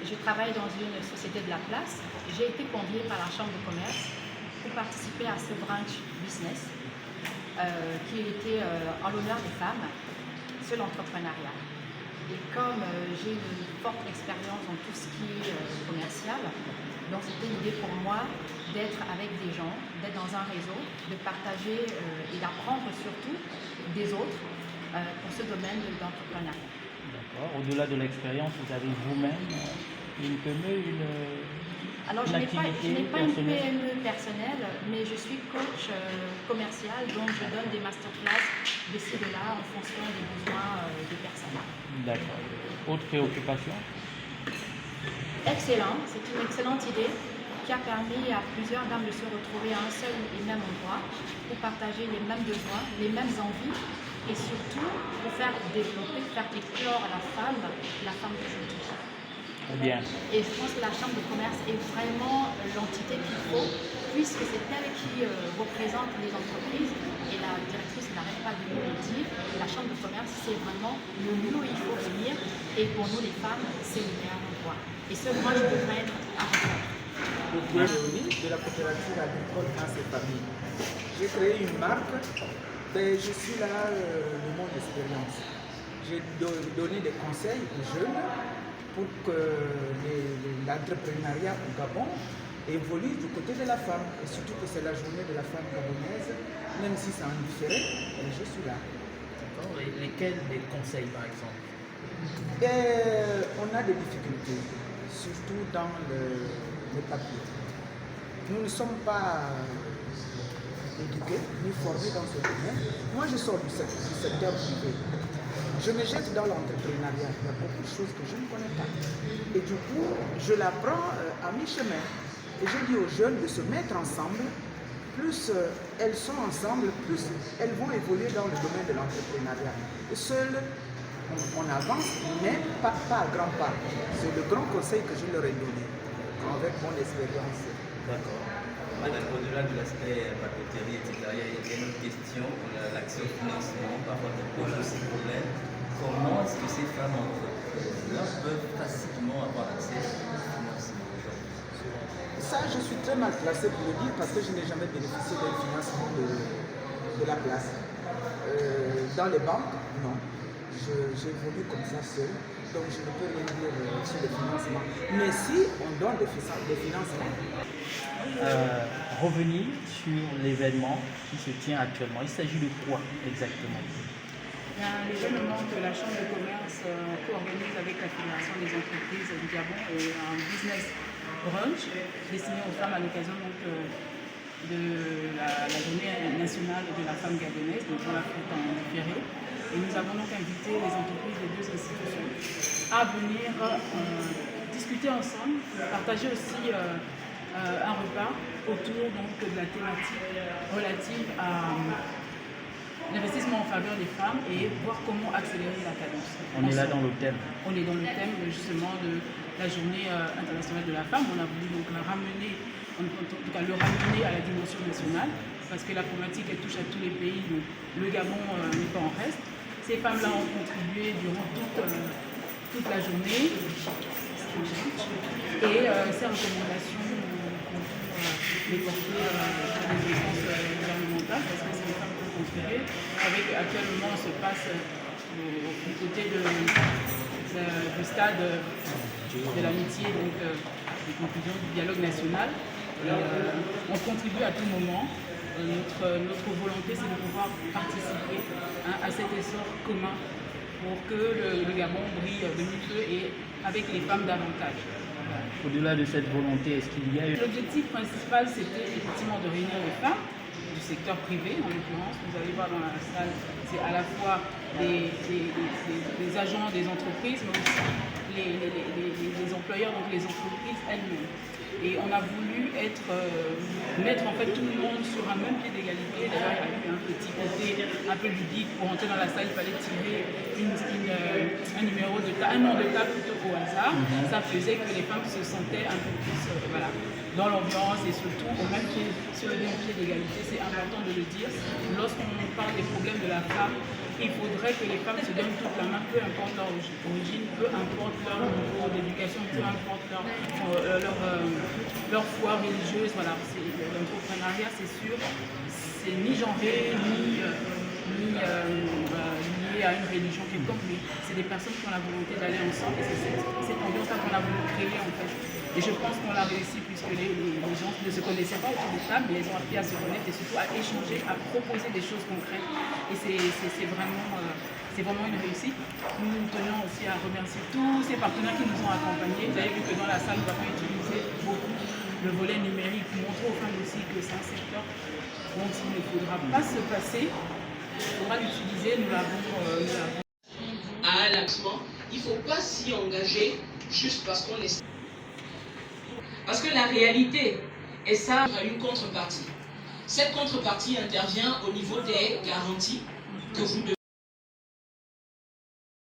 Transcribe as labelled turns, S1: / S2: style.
S1: Je travaille dans une société de la place. J'ai été conviée par la Chambre de commerce pour participer à ce branch business qui était en l'honneur des femmes sur l'entrepreneuriat. Et comme j'ai une forte expérience dans tout ce qui est commercial, donc c'était l'idée pour moi d'être avec des gens, d'être dans un réseau, de partager et d'apprendre surtout des autres pour ce domaine de l'entrepreneuriat.
S2: D'accord. Au-delà de l'expérience, vous avez vous-même une PME,
S1: Alors, je n'ai pas une PME personnelle, mais je suis coach commercial, donc je donne des masterclass de ci, de là, en fonction des besoins des personnes.
S2: D'accord. Autre préoccupation?
S1: Excellent, c'est une excellente idée qui a permis à plusieurs dames de se retrouver à un seul et même endroit pour partager les mêmes besoins, les mêmes envies et surtout pour faire développer, faire éclore la femme d'aujourd'hui.
S2: Bien.
S1: Et je pense que la Chambre de commerce est vraiment l'entité qu'il faut, puisque c'est elle qui représente les entreprises et la directrice n'arrête pas de nous le dire. La Chambre de commerce, c'est vraiment le lieu où il faut venir et pour nous les femmes, c'est le meilleur endroit. Et ce moi, je devrais être à refaire.
S3: De la coopérative agricole France et Famille. J'ai créé une marque, et je suis là de mon expérience. J'ai donné des conseils aux jeunes pour que l'entrepreneuriat au Gabon évolue du côté de la femme. Et surtout que c'est la journée de la femme gabonaise, même si c'est en différé, je suis là.
S4: D'accord. Et lesquels des conseils par exemple?
S3: On a des difficultés, surtout dans le papier. Nous ne sommes pas éduqués ni formés dans ce domaine. Moi, je sors du secteur privé. Je me jette dans l'entrepreneuriat. Il y a beaucoup de choses que je ne connais pas. Et du coup, je l'apprends à mi-chemin. Et je dis aux jeunes de se mettre ensemble. Plus elles sont ensemble, plus elles vont évoluer dans le domaine de l'entrepreneuriat. Seul, on avance, mais pas à grands pas. C'est le grand conseil que je leur ai donné avec mon expérience.
S4: D'accord. Madame, au-delà de l'aspect papeterie, etc., il y a une autre question, l'accès au financement, parfois qui pose aussi problème. Comment est-ce que ces femmes entrepreneurs peuvent facilement avoir accès au financement aujourd'hui?
S3: Ça, je suis très mal placé pour le dire parce que je n'ai jamais bénéficié d'un financement de la place. Dans les banques, non. J'évolue comme ça seul, donc je ne peux rien dire sur le financement. Mais si on donne des financements.
S2: Revenir sur l'événement qui se tient actuellement. Il s'agit de quoi exactement?
S1: L'événement que la Chambre de commerce co-organise avec la Fédération des entreprises du Gabon est un business brunch destiné aux femmes à l'occasion de la journée nationale de la femme gabonaise, donc on l'a fait en différé. Et nous avons donc invité les entreprises des deux institutions à venir discuter ensemble, partager aussi un repas autour donc, de la thématique relative à l'investissement en faveur des femmes et voir comment accélérer la cadence.
S2: On est là dans le thème.
S1: On est dans le thème justement de la journée internationale de la femme. On a voulu donc le ramener à la dimension nationale parce que la problématique elle touche à tous les pays. Donc le Gabon n'est pas en reste. Ces femmes-là ont contribué durant toute la journée et ces recommandations les porter sur les instances gouvernementales parce que c'est les femmes qui ont contribué. Actuellement, on se passe du côté du stade de l'amitié, donc des conclusions du dialogue national. On contribue à tout moment. Notre volonté, c'est de pouvoir participer à cet essor commun pour que le Gabon brille de mille feux et avec les femmes davantage.
S2: Au-delà de cette volonté, est-ce qu'il y a eu...
S1: L'objectif principal, c'était effectivement de réunir les femmes du secteur privé, en l'occurrence. Vous allez voir dans la salle, c'est à la fois les agents des entreprises, mais aussi les employeurs, donc les entreprises elles-mêmes. Et on a voulu mettre en fait tout le monde sur un même pied d'égalité. D'ailleurs, il y a eu un petit côté un peu ludique. Pour entrer dans la salle, il fallait tirer un numéro de table, un nom de table plutôt au hasard. Ça faisait que les femmes se sentaient un peu plus dans l'ambiance et surtout au même pied, sur le même pied d'égalité. C'est important de le dire. Lorsqu'on parle des problèmes de la femme, il faudrait que les femmes se donnent toute la main, peu importe leur origine, peu importe leur niveau d'éducation, peu importe leur foi religieuse. Voilà, l'entrepreneuriat, c'est sûr, c'est ni genré, ni lié à une religion quelconque, mais c'est des personnes qui ont la volonté d'aller ensemble, et c'est cette ambiance-là qu'on a voulu créer en fait. Et je pense qu'on l'a réussi puisque les gens ne se connaissaient pas autour de table, mais ils ont appris à se connaître et surtout à échanger, à proposer des choses concrètes. Et c'est vraiment une réussite. Nous tenons aussi à remercier tous ces partenaires qui nous ont accompagnés. Vous avez vu que dans la salle, nous avons utilisé beaucoup le volet numérique pour montrer aux femmes aussi que c'est un secteur dont il ne faudra pas se passer. Il faudra l'utiliser, nous l'avons.
S5: À l'accent, il ne faut pas s'y engager juste parce qu'on est... Parce que la réalité, et ça a une contrepartie. Cette contrepartie intervient au niveau des garanties que vous devez